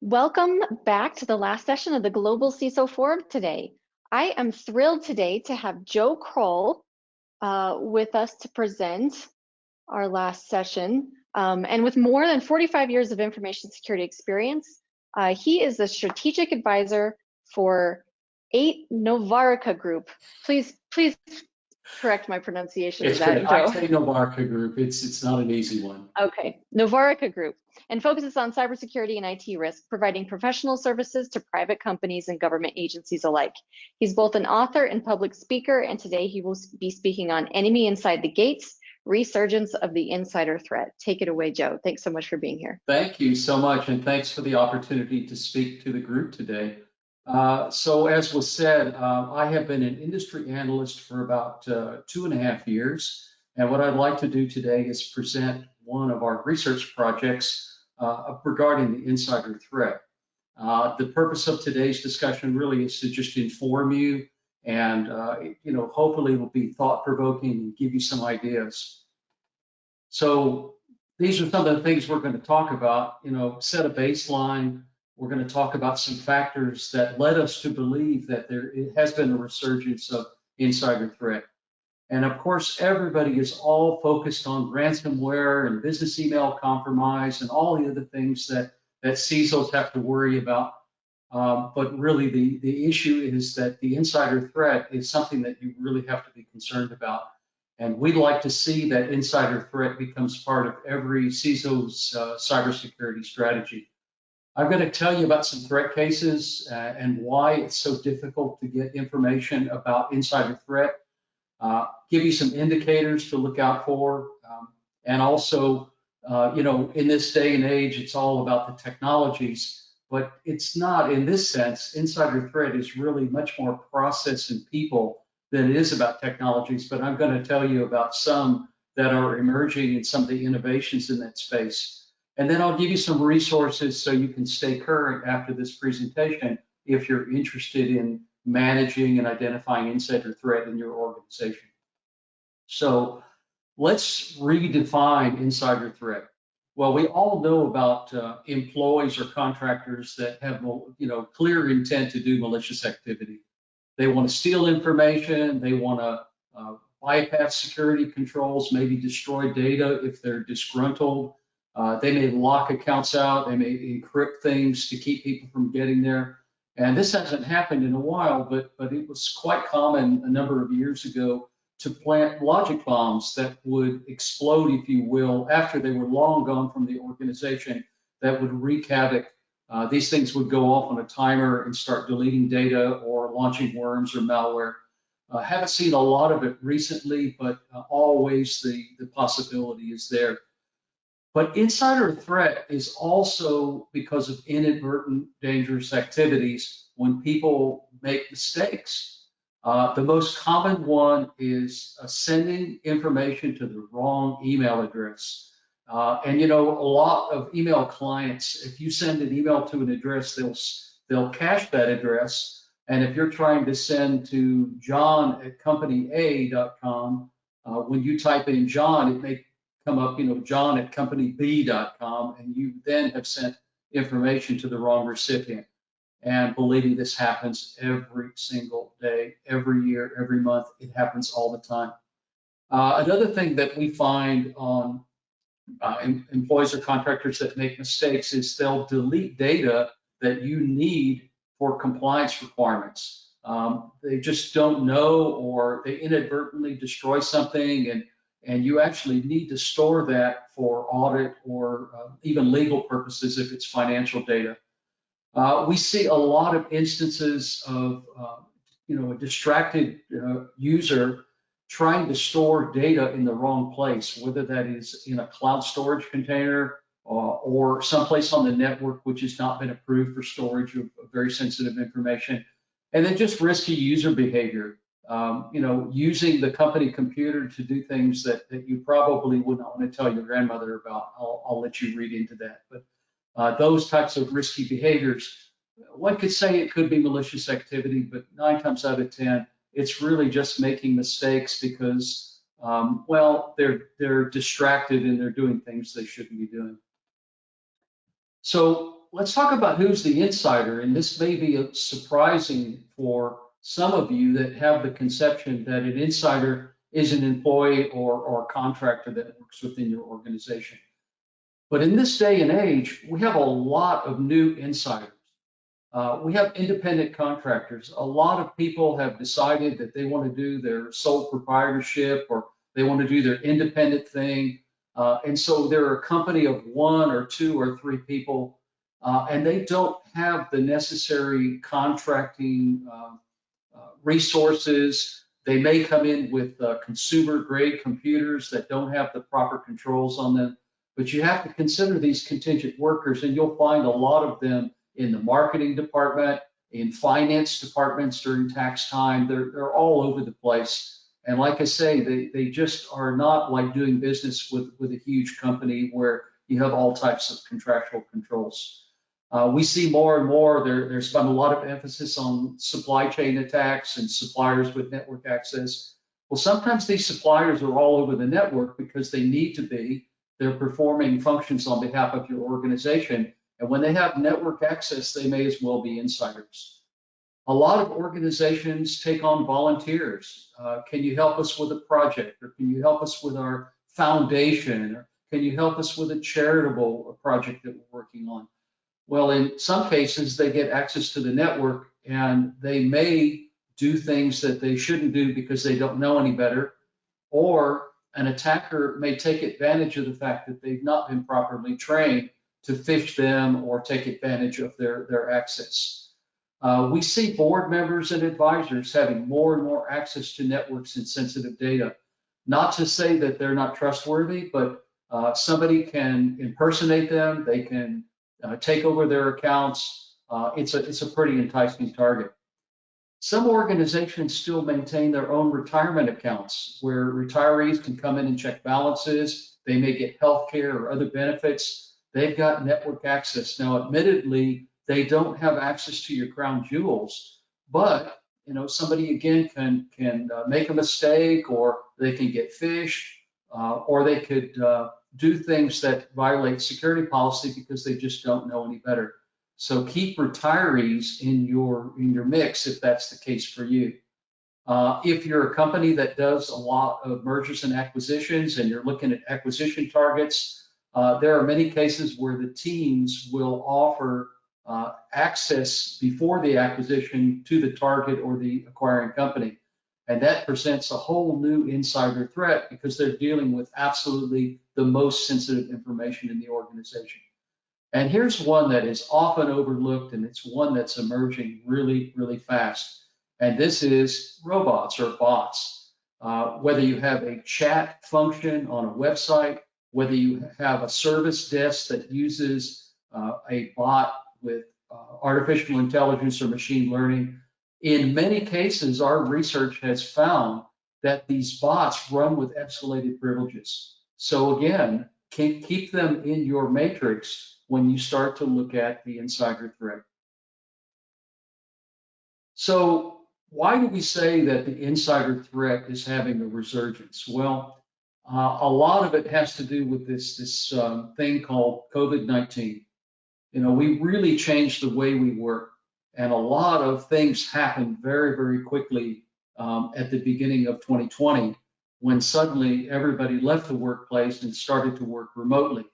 Welcome back to the last session of the Global CISO Forum today. I am thrilled today to have Joe KRULL with us to present our last session. And with more than 45 years of information security experience, he is a strategic advisor for Aite-Novarica Group. Please correct my pronunciation of that, Joe. It's Aite-Novarica Group. It's not an easy one. Okay, Novarica Group, and focuses on cybersecurity and IT risk, providing professional services to private companies and government agencies alike. He's both an author and public speaker, and today he will be speaking on Enemy Inside the Gates, Resurgence of the Insider Threat. Take it away, Joe. Thanks so much for being here. Thank you so much, and thanks for the opportunity to speak to the group today. So as was said, I have been an industry analyst for about 2.5 years, and what I'd like to do today is present one of our research projects regarding the insider threat. The purpose of today's discussion really is to just inform you and hopefully it will be thought-provoking and give you some ideas. So these are some of the things we're going to talk about, set a baseline. We're going to talk about some factors that led us to believe that it has been a resurgence of insider threat. And of course, everybody is all focused on ransomware and business email compromise and all the other things that CISOs have to worry about. But really, the issue is that the insider threat is something that you really have to be concerned about. And we'd like to see that insider threat becomes part of every CISO's cybersecurity strategy. I'm going to tell you about some threat cases and why it's so difficult to get information about insider threat, give you some indicators to look out for, and also, in this day and age, it's all about the technologies, but it's not in this sense. Insider threat is really much more process and people than it is about technologies, but I'm going to tell you about some that are emerging and some of the innovations in that space. And then I'll give you some resources so you can stay current after this presentation if you're interested in managing and identifying insider threat in your organization. So let's redefine insider threat. Well, we all know about employees or contractors that have clear intent to do malicious activity. They want to steal information, they want to bypass security controls, maybe destroy data if they're disgruntled. They may lock accounts out, they may encrypt things to keep people from getting there. And this hasn't happened in a while, but it was quite common a number of years ago to plant logic bombs that would explode, if you will, after they were long gone from the organization, that would wreak havoc. These things would go off on a timer and start deleting data or launching worms or malware. Haven't seen a lot of it recently, but always the possibility is there. But insider threat is also because of inadvertent dangerous activities when people make mistakes. The most common one is sending information to the wrong email address. And a lot of email clients, if you send an email to an address, they'll cache that address. And if you're trying to send to john@companyaa.com, when you type in John, it may come up, john@companyb.com, and you then have sent information to the wrong recipient. And believe me, this happens every single day, every year, every month. It happens all the time. Another thing that we find on employees or contractors that make mistakes is they'll delete data that you need for compliance requirements. They just don't know, or they inadvertently destroy something, and you actually need to store that for audit or even legal purposes if it's financial data. We see a lot of instances of a distracted user trying to store data in the wrong place, whether that is in a cloud storage container or someplace on the network which has not been approved for storage of very sensitive information. And then just risky user behavior, using the company computer to do things that you probably wouldn't want to tell your grandmother about. I'll let you read into that. But those types of risky behaviors, one could say it could be malicious activity, but 9 times out of 10, it's really just making mistakes because, they're distracted and they're doing things they shouldn't be doing. So let's talk about who's the insider, and this may be surprising for some of you that have the conception that an insider is an employee or contractor that works within your organization. But in this day and age, we have a lot of new insiders. We have independent contractors. A lot of people have decided that they want to do their sole proprietorship or they want to do their independent thing. And so they're a company of one or two or three people, and they don't have the necessary contracting resources. They may come in with consumer grade computers that don't have the proper controls on them. But you have to consider these contingent workers, and you'll find a lot of them in the marketing department, in finance departments during tax time. They're all over the place. And like I say, they just are not like doing business with a huge company where you have all types of contractual controls. We see more and more, there's been a lot of emphasis on supply chain attacks and suppliers with network access. Well, sometimes these suppliers are all over the network because they need to be. They're performing functions on behalf of your organization. And when they have network access, they may as well be insiders. A lot of organizations take on volunteers. Can you help us with a project? Or can you help us with our foundation? Or can you help us with a charitable project that we're working on? Well, in some cases, they get access to the network and they may do things that they shouldn't do because they don't know any better, or an attacker may take advantage of the fact that they've not been properly trained to phish them or take advantage of their access. We see board members and advisors having more and more access to networks and sensitive data. Not to say that they're not trustworthy, but somebody can impersonate them, they can take over their accounts. It's a pretty enticing target. Some organizations still maintain their own retirement accounts where retirees can come in and check balances. They may get health care or other benefits. They've got network access. Now, admittedly, they don't have access to your crown jewels, but somebody again can make a mistake, or they can get phished, or they could do things that violate security policy because they just don't know any better. So keep retirees in your mix if that's the case for you. If you're a company that does a lot of mergers and acquisitions and you're looking at acquisition targets, there are many cases where the teams will offer access before the acquisition to the target or the acquiring company. And that presents a whole new insider threat because they're dealing with absolutely the most sensitive information in the organization. And here's one that is often overlooked, and it's one that's emerging really, really fast. And this is robots or bots. Whether you have a chat function on a website, whether you have a service desk that uses a bot with artificial intelligence or machine learning, in many cases, our research has found that these bots run with escalated privileges. So again, keep them in your matrix when you start to look at the insider threat. So why do we say that the insider threat is having a resurgence? Well, a lot of it has to do with this thing called COVID-19. We really changed the way we work, and a lot of things happened very, very quickly at the beginning of 2020, when suddenly everybody left the workplace and started to work remotely.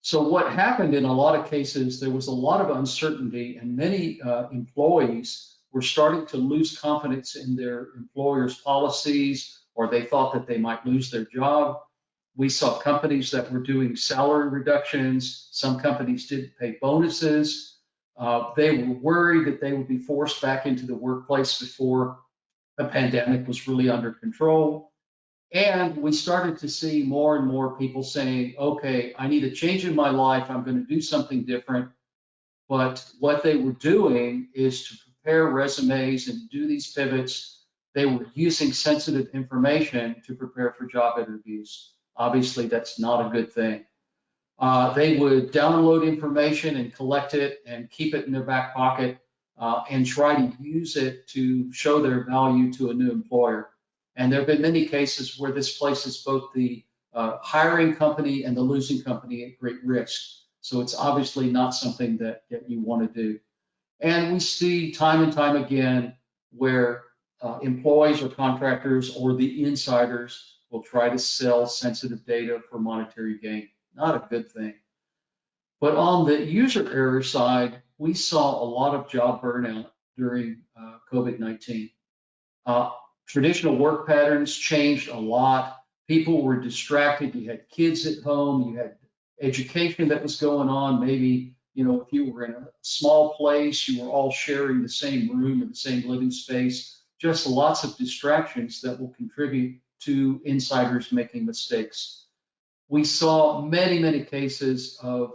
So what happened in a lot of cases, there was a lot of uncertainty, and many employees were starting to lose confidence in their employer's policies, or they thought that they might lose their job. We saw companies that were doing salary reductions. Some companies didn't pay bonuses. They were worried that they would be forced back into the workplace before the pandemic was really under control. And we started to see more and more people saying, okay, I need a change in my life. I'm going to do something different. But what they were doing is to prepare resumes and do these pivots. They were using sensitive information to prepare for job interviews. Obviously, that's not a good thing. They would download information and collect it and keep it in their back pocket and try to use it to show their value to a new employer. And there have been many cases where this places both the hiring company and the losing company at great risk. So it's obviously not something that you want to do. And we see time and time again where employees or contractors or the insiders will try to sell sensitive data for monetary gain. Not a good thing. But on the user error side, we saw a lot of job burnout during COVID-19. Uh, Traditional work patterns changed a lot. People were distracted. You had kids at home. You had education that was going on. Maybe, if you were in a small place, you were all sharing the same room or the same living space. Just lots of distractions that will contribute to insiders making mistakes. We saw many, many cases of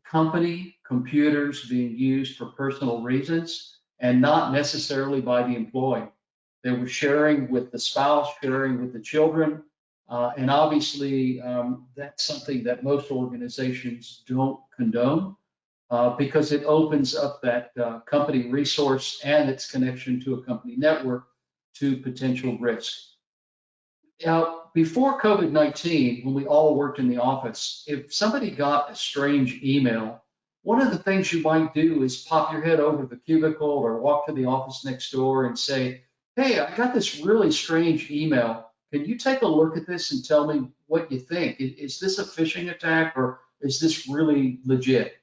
company computers being used for personal reasons and not necessarily by the employee. They were sharing with the spouse, sharing with the children, and obviously that's something that most organizations don't condone because it opens up that company resource and its connection to a company network to potential risk. Now, before COVID-19, when we all worked in the office, if somebody got a strange email, one of the things you might do is pop your head over the cubicle or walk to the office next door and say, hey, I got this really strange email. Can you take a look at this and tell me what you think? Is this a phishing attack or is this really legit?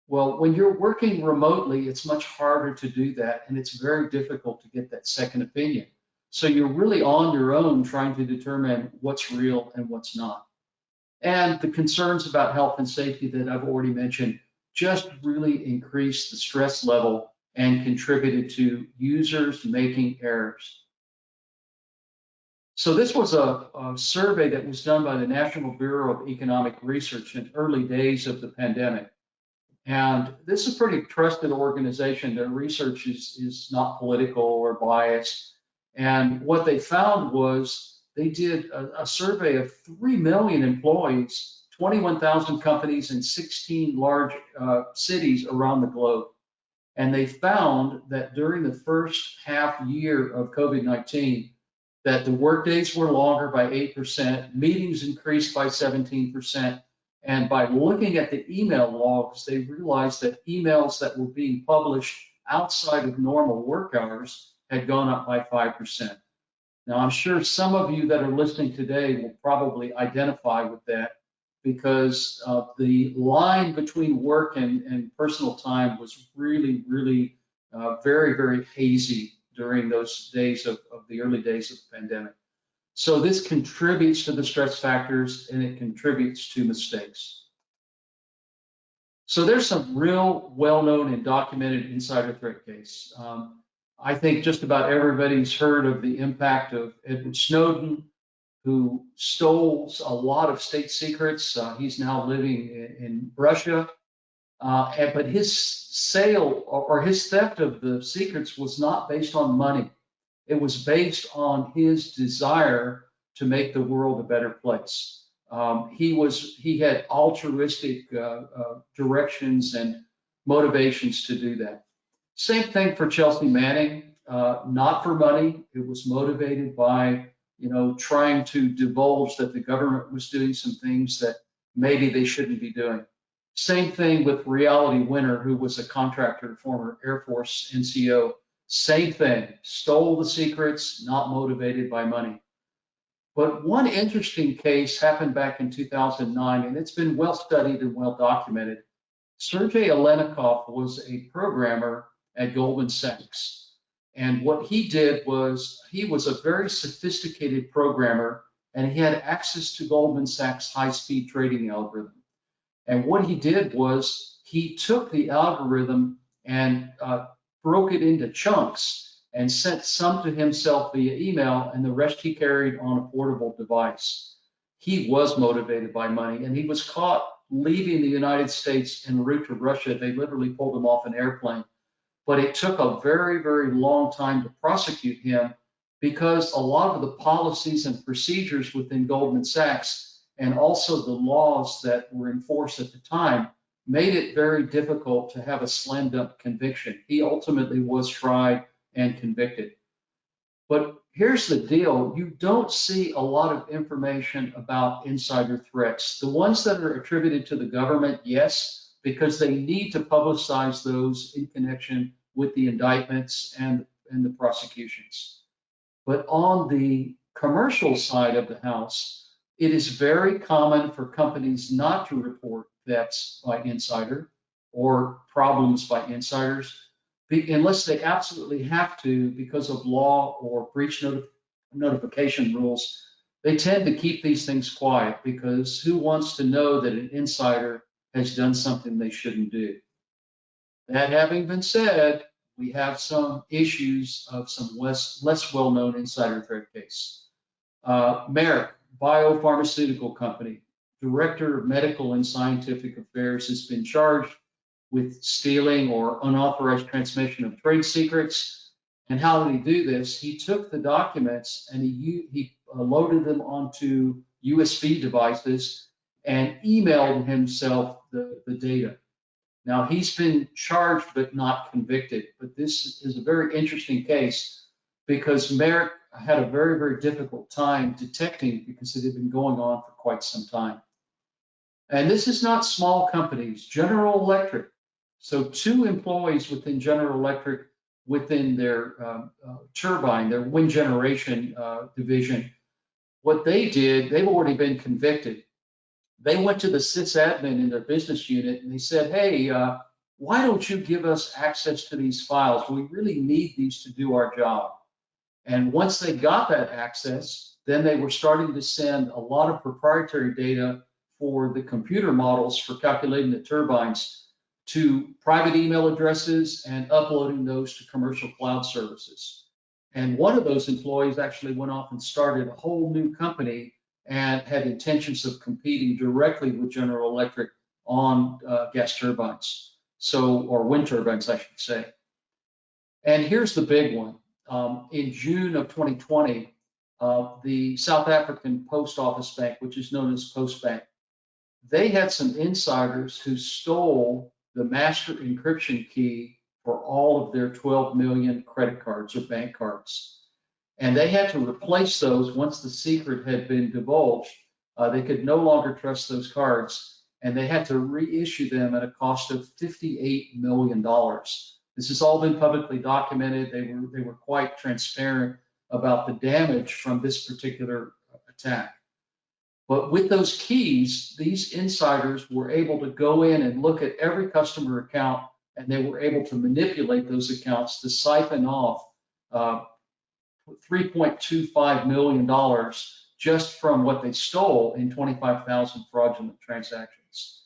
Well, when you're working remotely, it's much harder to do that, and it's very difficult to get that second opinion. So you're really on your own trying to determine what's real and what's not. And the concerns about health and safety that I've already mentioned just really increased the stress level and contributed to users making errors. So this was a survey that was done by the National Bureau of Economic Research in early days of the pandemic. And this is a pretty trusted organization. Their research is not political or biased. And what they found was they did a survey of 3 million employees, 21,000 companies in 16 large cities around the globe. And they found that during the first half year of COVID-19, that the workdays were longer by 8%, meetings increased by 17%, and by looking at the email logs, they realized that emails that were being published outside of normal work hours had gone up by 5%. Now, I'm sure some of you that are listening today will probably identify with that because the line between work and personal time was really, really very, very hazy during those days of the early days of the pandemic. So this contributes to the stress factors and it contributes to mistakes. So there's some real well-known and documented insider threat case. I think just about everybody's heard of the impact of Edward Snowden, who stole a lot of state secrets. He's now living in Russia. But his sale or his theft of the secrets was not based on money. It was based on his desire to make the world a better place. He had altruistic directions and motivations to do that. Same thing for Chelsea Manning, not for money. It was motivated by, trying to divulge that the government was doing some things that maybe they shouldn't be doing. Same thing with Reality Winner, who was a contractor, former Air Force NCO. Same thing, stole the secrets, not motivated by money. But one interesting case happened back in 2009, and it's been well studied and well documented. Sergei Alenikov was a programmer at Goldman Sachs. And what he did was he was a very sophisticated programmer, and he had access to Goldman Sachs high-speed trading algorithm. And what he did was he took the algorithm and broke it into chunks and sent some to himself via email, and the rest he carried on a portable device. He was motivated by money, and he was caught leaving the United States en route to Russia. They literally pulled him off an airplane. But it took a very, very long time to prosecute him because a lot of the policies and procedures within Goldman Sachs and also the laws that were in force at the time made it very difficult to have a slam dunk conviction. He ultimately was tried and convicted. But here's the deal. You don't see a lot of information about insider threats. The ones that are attributed to the government, yes, because they need to publicize those in connection with the indictments and the prosecutions. But on the commercial side of the house, it is very common for companies not to report thefts by insider or problems by insiders unless they absolutely have to because of law or breach notification rules. They tend to keep these things quiet because who wants to know that an insider has done something they shouldn't do? That having been said, we have some issues of some less well-known insider threat case. Merck, biopharmaceutical company, director of medical and scientific affairs, has been charged with stealing or unauthorized transmission of trade secrets. And how did he do this? He took the documents and he loaded them onto USB devices and emailed himself the data. Now, he's been charged but not convicted. But this is a very interesting case because Merrick had a very, very difficult time detecting because it had been going on for quite some time. And this is not small companies. General Electric. So 2 employees within General Electric within their turbine, their wind generation division, what they did, they've already been convicted. They went to the sysadmin in their business unit and they said, hey, why don't you give us access to these files? We really need these to do our job. And once they got that access, then they were starting to send a lot of proprietary data for the computer models for calculating the turbines to private email addresses and uploading those to commercial cloud services. And one of those employees actually went off and started a whole new company and had intentions of competing directly with General Electric on gas turbines, or wind turbines, I should say. And here's the big one. In June of 2020, the South African Post Office Bank, which is known as Postbank, they had some insiders who stole the master encryption key for all of their 12 million credit cards or bank cards. And they had to replace those once the secret had been divulged. They could no longer trust those cards, and they had to reissue them at a cost of $58 million. This has all been publicly documented. They were quite transparent about the damage from this particular attack. But with those keys, these insiders were able to go in and look at every customer account, and they were able to manipulate those accounts to siphon off $3.25 million just from what they stole in 25,000 fraudulent transactions.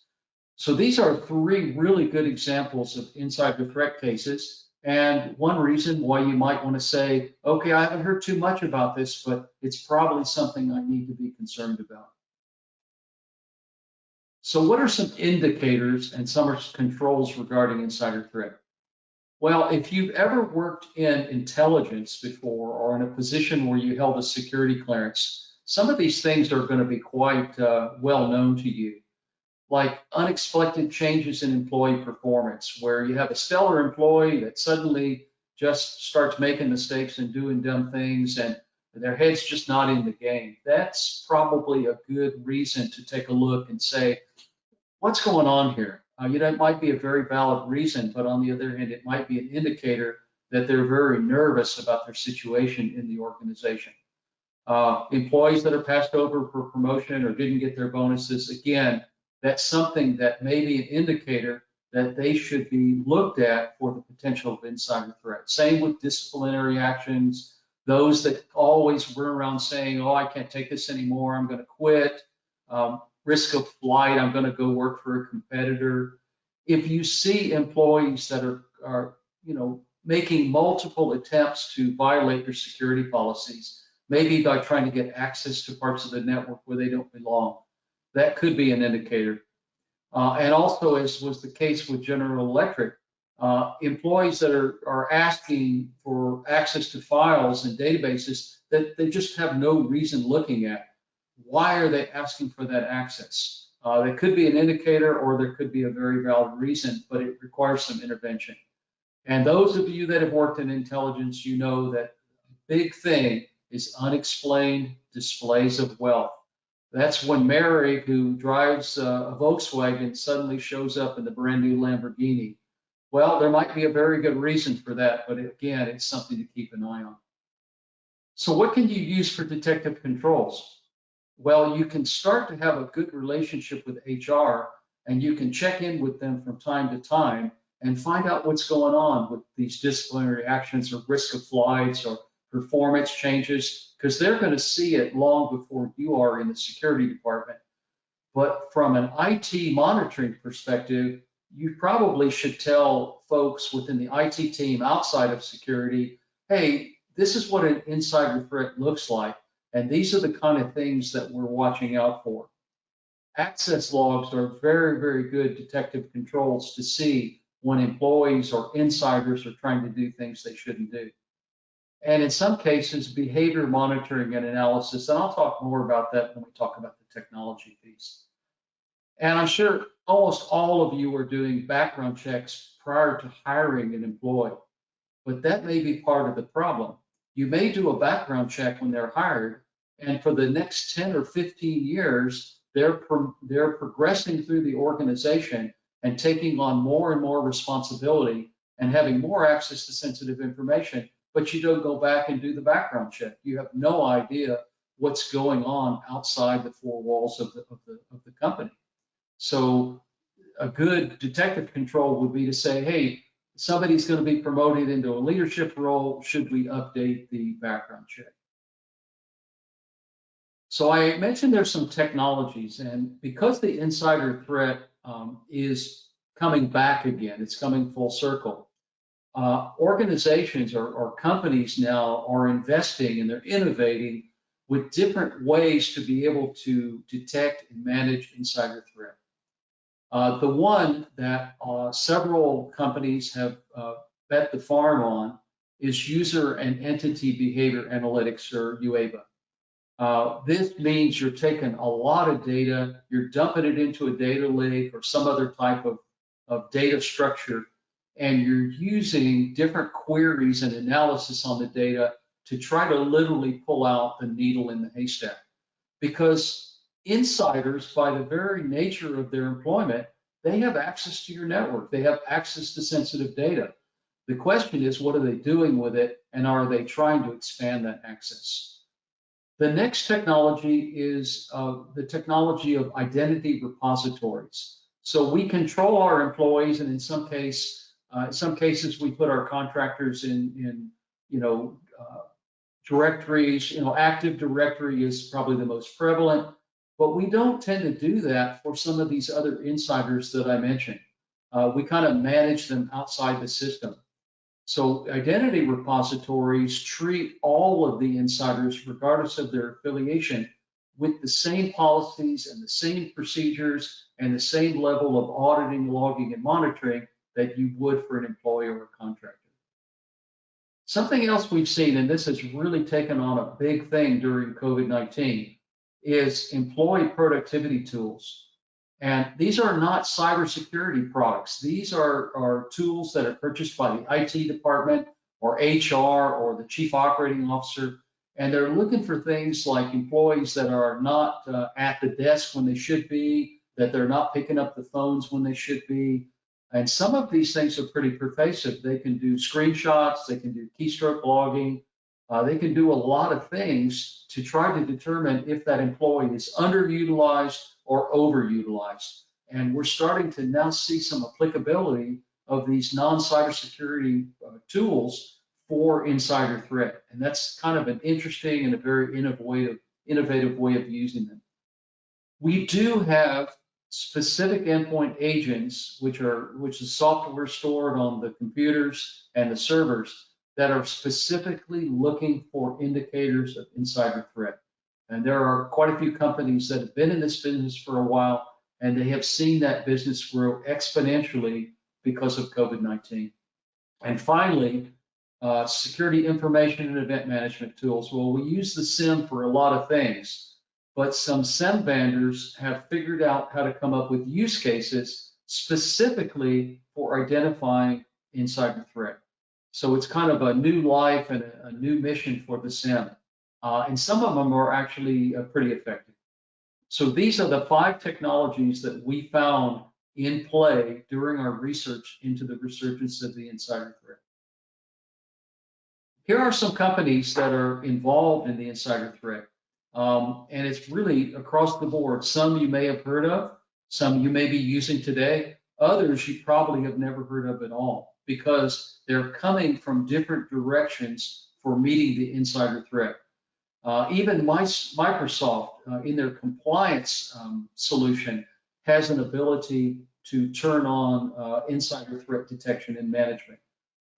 So these are 3 really good examples of insider threat cases. And one reason why you might want to say, okay, I haven't heard too much about this, but it's probably something I need to be concerned about. So what are some indicators and some controls regarding insider threat? Well, if you've ever worked in intelligence before or in a position where you held a security clearance, some of these things are going to be quite well known to you, like unexpected changes in employee performance, where you have a stellar employee that suddenly just starts making mistakes and doing dumb things and their head's just not in the game. That's probably a good reason to take a look and say, what's going on here? It might be a very valid reason, but on the other hand, it might be an indicator that they're very nervous about their situation in the organization. Employees that are passed over for promotion or didn't get their bonuses, again, that's something that may be an indicator that they should be looked at for the potential of insider threat. Same with disciplinary actions, those that always run around saying, oh, I can't take this anymore, I'm going to quit. Risk of flight, I'm going to go work for a competitor. If you see employees that are making multiple attempts to violate their security policies, maybe by trying to get access to parts of the network where they don't belong, that could be an indicator. And also, as was the case with General Electric, employees that are asking for access to files and databases that they just have no reason looking at. Why are they asking for that access? That could be an indicator, or there could be a very valid reason, but it requires some intervention. And those of you that have worked in intelligence, you know that the big thing is unexplained displays of wealth. That's when Mary, who drives a Volkswagen, suddenly shows up in the brand new Lamborghini. Well, there might be a very good reason for that, but again, it's something to keep an eye on. So what can you use for detective controls? Well, you can start to have a good relationship with HR, and you can check in with them from time to time and find out what's going on with these disciplinary actions or risk of flights or performance changes, because they're going to see it long before you are in the security department. But from an IT monitoring perspective, you probably should tell folks within the IT team outside of security, hey, this is what an insider threat looks like, and these are the kind of things that we're watching out for. Access logs are very, very good detective controls to see when employees or insiders are trying to do things they shouldn't do. And in some cases, behavior monitoring and analysis, and I'll talk more about that when we talk about the technology piece. And I'm sure almost all of you are doing background checks prior to hiring an employee, but that may be part of the problem. You may do a background check when they're hired, and for the next 10 or 15 years, they're progressing through the organization and taking on more and more responsibility and having more access to sensitive information, but you don't go back and do the background check. You have no idea what's going on outside the four walls of the company. So a good detective control would be to say, hey, somebody's going to be promoted into a leadership role. Should we update the background check? So I mentioned there's some technologies, and because the insider threat is coming back again, it's coming full circle. Organizations or companies now are investing and they're innovating with different ways to be able to detect and manage insider threat. The one that several companies have bet the farm on is user and entity behavior analytics, or UABA. This means you're taking a lot of data, you're dumping it into a data lake or some other type of data structure, and you're using different queries and analysis on the data to try to literally pull out the needle in the haystack. Because insiders, by the very nature of their employment, they have access to your network. They have access to sensitive data. The question is, what are they doing with it, and are they trying to expand that access? The next technology is the technology of identity repositories. So we control our employees, and in some cases, we put our contractors in directories. Active Directory is probably the most prevalent, but we don't tend to do that for some of these other insiders that I mentioned. We kind of manage them outside the system. So identity repositories treat all of the insiders, regardless of their affiliation, with the same policies and the same procedures and the same level of auditing, logging, and monitoring that you would for an employee or a contractor. Something else we've seen, and this has really taken on a big thing during COVID-19, is employee productivity tools. And these are not cybersecurity products. These are tools that are purchased by the IT department or HR or the chief operating officer. And they're looking for things like employees that are not at the desk when they should be, that they're not picking up the phones when they should be. And some of these things are pretty pervasive. They can do screenshots, they can do keystroke logging, they can do a lot of things to try to determine if that employee is underutilized or overutilized. And we're starting to now see some applicability of these non-cybersecurity tools for insider threat. And that's kind of an interesting and a very innovative way of using them. We do have specific endpoint agents, which is software stored on the computers and the servers that are specifically looking for indicators of insider threat. And there are quite a few companies that have been in this business for a while, and they have seen that business grow exponentially because of COVID-19. And finally, security information and event management tools. Well, we use the SIM for a lot of things, but some SIM vendors have figured out how to come up with use cases specifically for identifying insider threat. So it's kind of a new life and a new mission for the SIM. And some of them are actually pretty effective. So these are the 5 technologies that we found in play during our research into the resurgence of the insider threat. Here are some companies that are involved in the insider threat. And it's really across the board. Some you may have heard of, some you may be using today, others you probably have never heard of at all because they're coming from different directions for meeting the insider threat. Even Microsoft, in their compliance solution, has an ability to turn on insider threat detection and management.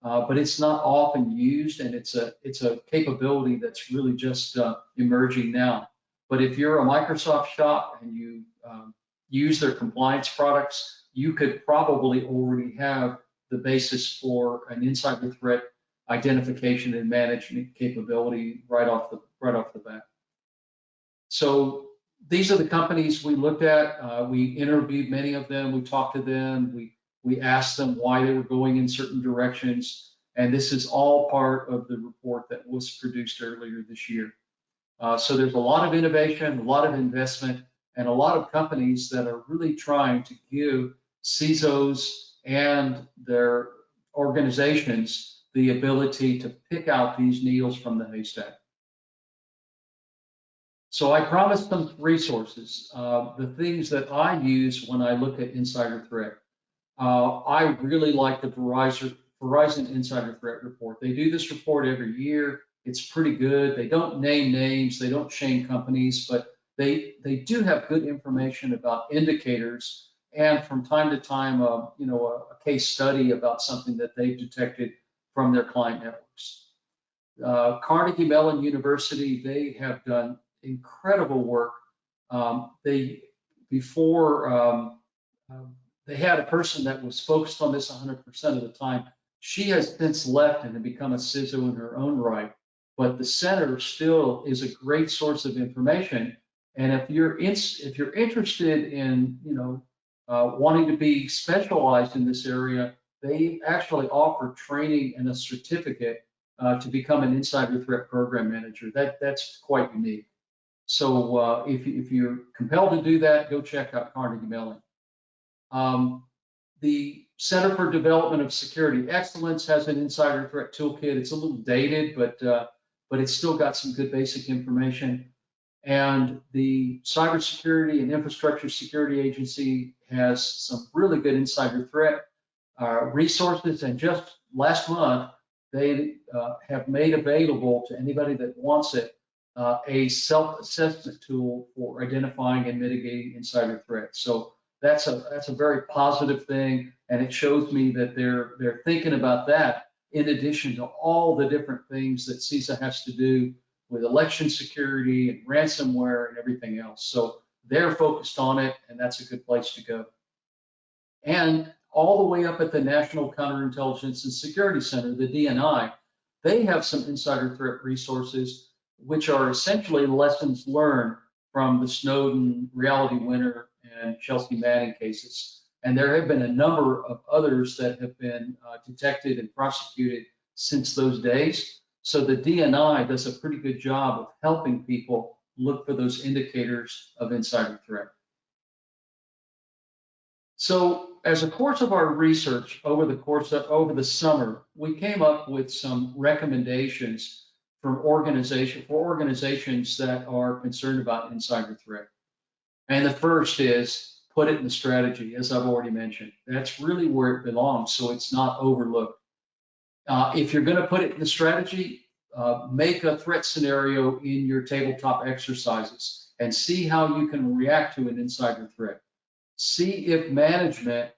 But it's not often used, and it's a capability that's really just emerging now. But if you're a Microsoft shop and you use their compliance products, you could probably already have the basis for an insider threat identification and management capability right off the bat. So these are the companies we looked at. We interviewed many of them. We talked to them. We asked them why they were going in certain directions. And this is all part of the report that was produced earlier this year. So there's a lot of innovation, a lot of investment, and a lot of companies that are really trying to give CISOs and their organizations the ability to pick out these needles from the haystack. So I promised some resources, the things that I use when I look at insider threat. I really like the Verizon Insider Threat Report. They do this report every year. It's pretty good. They don't name names, they don't shame companies, but they do have good information about indicators, and from time to time, a case study about something that they've detected from their client networks. Carnegie Mellon University, they have done incredible work. They had a person that was focused on this 100% of the time. She has since left and become a CISO in her own right, but the center still is a great source of information. And if you're interested in wanting to be specialized in this area, they actually offer training and a certificate to become an insider threat program manager. That's quite unique. So if you're compelled to do that, go check out Carnegie Mellon. The Center for Development of Security Excellence has an insider threat toolkit. It's a little dated, but it's still got some good basic information. And the Cybersecurity and Infrastructure Security Agency has some really good insider threat resources. And just last month, they have made available to anybody that wants it a self-assessment tool for identifying and mitigating insider threats. So that's a very positive thing, and it shows me that they're thinking about that in addition to all the different things that CISA has to do with election security and ransomware and everything else. So they're focused on it, and that's a good place to go. And all the way up at the National Counterintelligence and Security Center, the DNI, they have some insider threat resources, which are essentially lessons learned from the Snowden, Reality Winner, and Chelsea Manning cases. And there have been a number of others that have been detected and prosecuted since those days. So the DNI does a pretty good job of helping people look for those indicators of insider threat. So as a course of our research over the summer, we came up with some recommendations for organizations that are concerned about insider threat. And the first is put it in the strategy, as I've already mentioned. That's really where it belongs, so it's not overlooked. If you're going to put it in the strategy, make a threat scenario in your tabletop exercises and see how you can react to an insider threat. See if management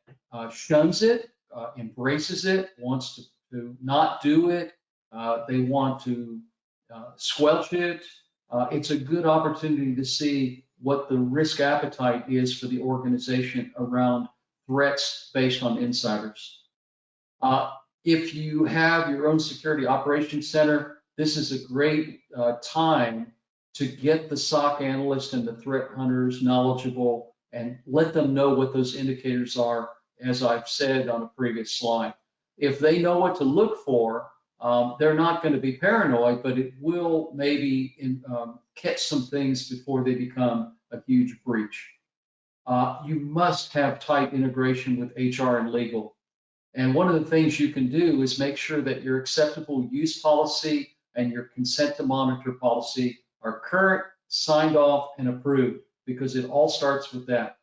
shuns it, embraces it, wants to not do it, they want to squelch it. It's a good opportunity to see what the risk appetite is for the organization around threats based on insiders. If you have your own security operations center, this is a great time to get the SOC analyst and the threat hunters knowledgeable and let them know what those indicators are, as I've said on a previous slide. If they know what to look for, they're not going to be paranoid, but it will maybe catch some things before they become a huge breach. You must have tight integration with HR and legal. And one of the things you can do is make sure that your acceptable use policy and your consent to monitor policy are current, signed off, and approved, because it all starts with that.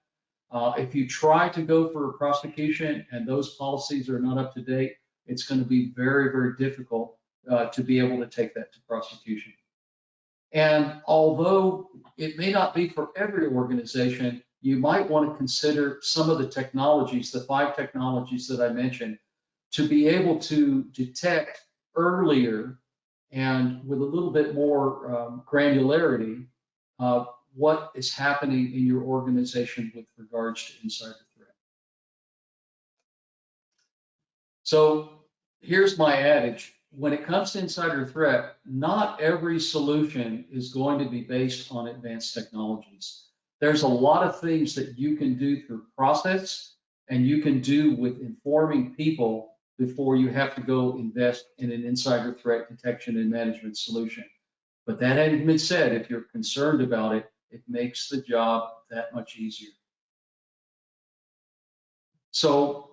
If you try to go for a prosecution and those policies are not up to date, it's going to be very, very difficult to be able to take that to prosecution. And although it may not be for every organization, you might want to consider some of the technologies, the 5 technologies that I mentioned, to be able to detect earlier and with a little bit more granularity what is happening in your organization with regards to insider threat. So here's my adage. When it comes to insider threat, not every solution is going to be based on advanced technologies. There's a lot of things that you can do through process and you can do with informing people before you have to go invest in an insider threat detection and management solution. But that having been said, if you're concerned about it, it makes the job that much easier. So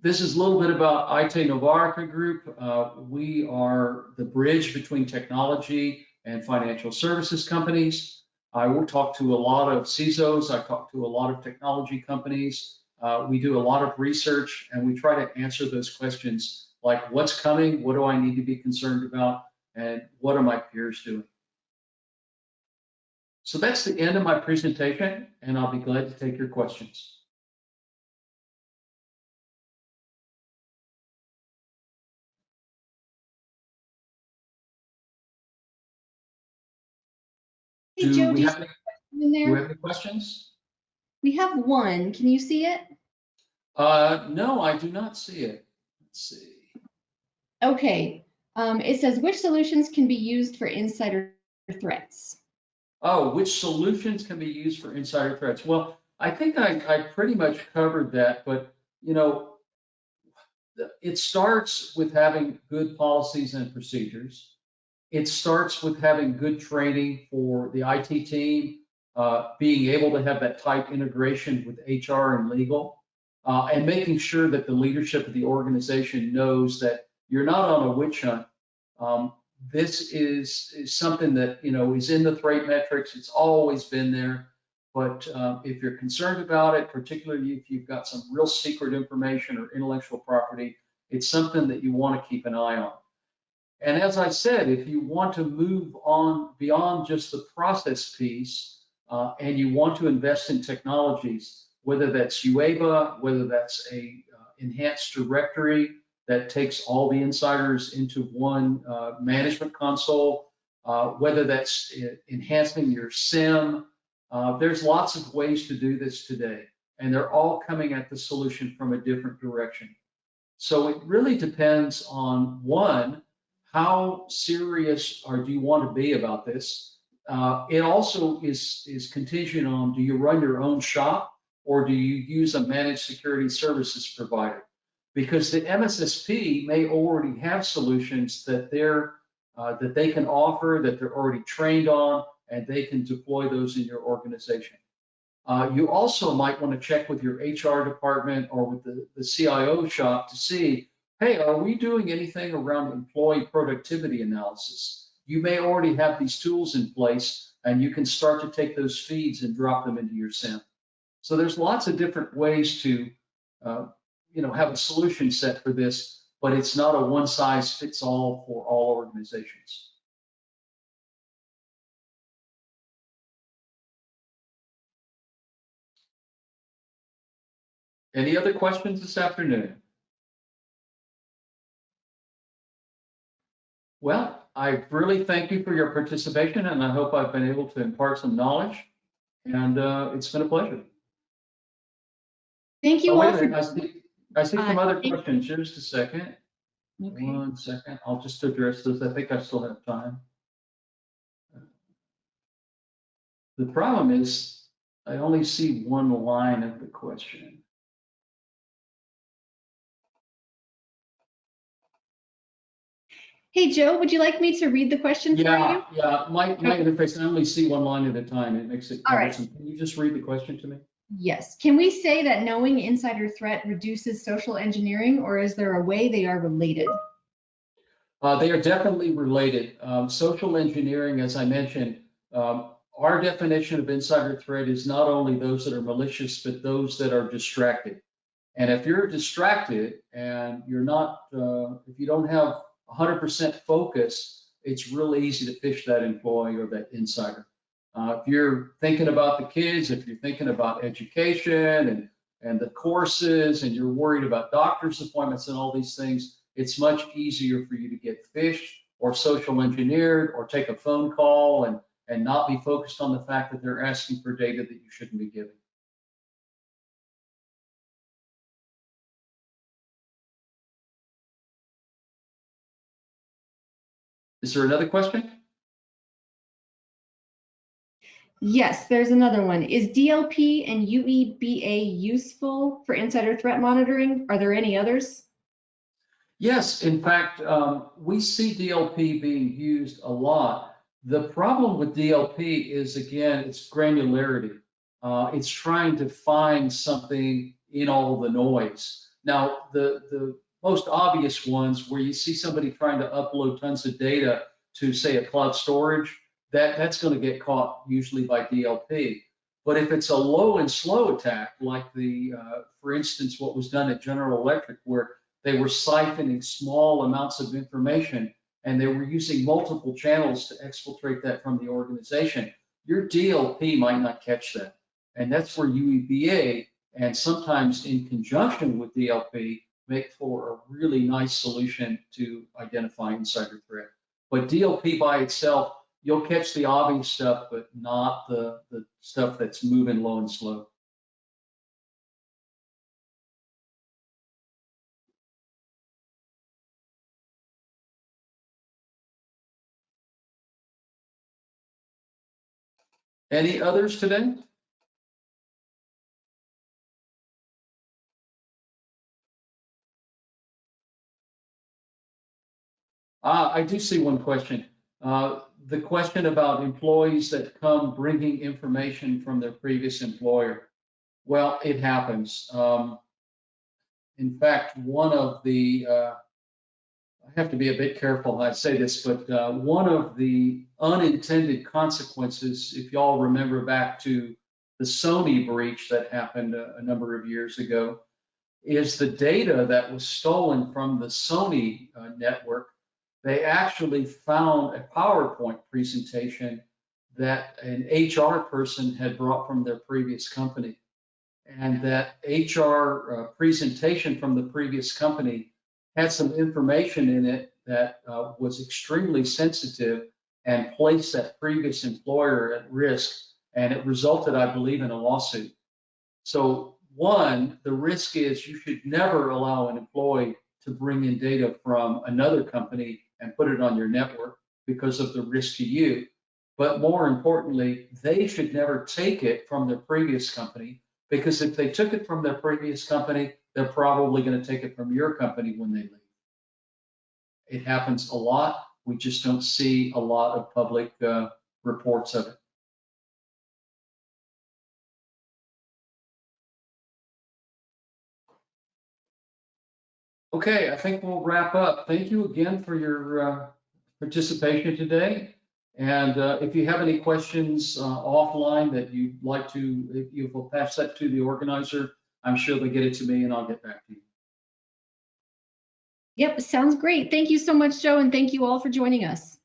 this is a little bit about Aite-Novarica Group. We are the bridge between technology and financial services companies. I will talk to a lot of CISOs. I talk to a lot of technology companies. We do a lot of research, and we try to answer those questions like what's coming, what do I need to be concerned about, and what are my peers doing? So that's the end of my presentation, and I'll be glad to take your questions. Hey, Joe, Do we have any questions? We have one. Can you see it? No, I do not see it. Let's see. Okay. It says, which solutions can be used for insider threats? Oh, which solutions can be used for insider threats? Well, I think I pretty much covered that, but you know, it starts with having good policies and procedures. It starts with having good training for the IT team, being able to have that tight integration with HR and legal, and making sure that the leadership of the organization knows that you're not on a witch hunt. This is something that is in the threat metrics. It's always been there. But if you're concerned about it, particularly if you've got some real secret information or intellectual property, it's something that you want to keep an eye on. And as I said, if you want to move on beyond just the process piece and you want to invest in technologies, whether that's UABA, whether that's a enhanced directory that takes all the insiders into one management console, whether that's enhancing your SIM, there's lots of ways to do this today. And they're all coming at the solution from a different direction. So it really depends on, one, how serious or do you want to be about this? It also is contingent on, do you run your own shop or do you use a managed security services provider? Because the MSSP may already have solutions that they can offer, that they're already trained on, and they can deploy those in your organization. You also might want to check with your HR department or with the CIO shop to see, hey, are we doing anything around employee productivity analysis? You may already have these tools in place, and you can start to take those feeds and drop them into your SIM. So there's lots of different ways to have a solution set for this, but it's not a one-size-fits-all for all organizations. Any other questions this afternoon? Well, I really thank you for your participation, and I hope I've been able to impart some knowledge, and it's been a pleasure. Thank you all for. I see some other questions. Just a second. Okay. 1 second. I'll just address those. I think I still have time. The problem is I only see one line of the question. Hey, Joe, would you like me to read the question for you? Yeah. My interface, I only see one line at a time. It makes it All right. cumbersome. Can you just read the question to me? Yes. Can we say that knowing insider threat reduces social engineering, or is there a way they are related? They are definitely related. Social engineering, as I mentioned, our definition of insider threat is not only those that are malicious, but those that are distracted. And if you're distracted and you're not, if you don't have 100% focus, it's real easy to phish that employee or that insider. If you're thinking about the kids, if you're thinking about education and the courses, and you're worried about doctor's appointments and all these things, it's much easier for you to get phished or social engineered or take a phone call and not be focused on the fact that they're asking for data that you shouldn't be giving. Is there another question? Yes, there's another one. Is DLP and UEBA useful for insider threat monitoring? Are there any others? Yes, in fact, we see DLP being used a lot. The problem with DLP is, again, its granularity. It's trying to find something in all the noise. Now, the most obvious ones where you see somebody trying to upload tons of data to, say, a cloud storage, that's going to get caught usually by DLP. But if it's a low and slow attack, like for instance, what was done at General Electric, where they were siphoning small amounts of information and they were using multiple channels to exfiltrate that from the organization, your DLP might not catch that. And that's where UEBA, and sometimes in conjunction with DLP, make for a really nice solution to identify insider threat. But DLP by itself, you'll catch the obvious stuff, but not the stuff that's moving low and slow. Any others today? I do see one question. The question about employees that come bringing information from their previous employer. Well, it happens. In fact, I have to be a bit careful when I say this, but one of the unintended consequences, if y'all remember back to the Sony breach that happened a number of years ago, is the data that was stolen from the Sony network. They actually found a PowerPoint presentation that an HR person had brought from their previous company. And that HR presentation from the previous company had some information in it that was extremely sensitive and placed that previous employer at risk. And it resulted, I believe, in a lawsuit. So one, the risk is you should never allow an employee to bring in data from another company and put it on your network because of the risk to you. But more importantly, they should never take it from their previous company, because if they took it from their previous company, they're probably going to take it from your company when they leave. It happens a lot. We just don't see a lot of public reports of it. Okay, I think we'll wrap up. Thank you again for your participation today. And if you have any questions offline that you'd like to, if you will pass that to the organizer, I'm sure they'll get it to me and I'll get back to you. Yep, sounds great. Thank you so much, Joe, and thank you all for joining us.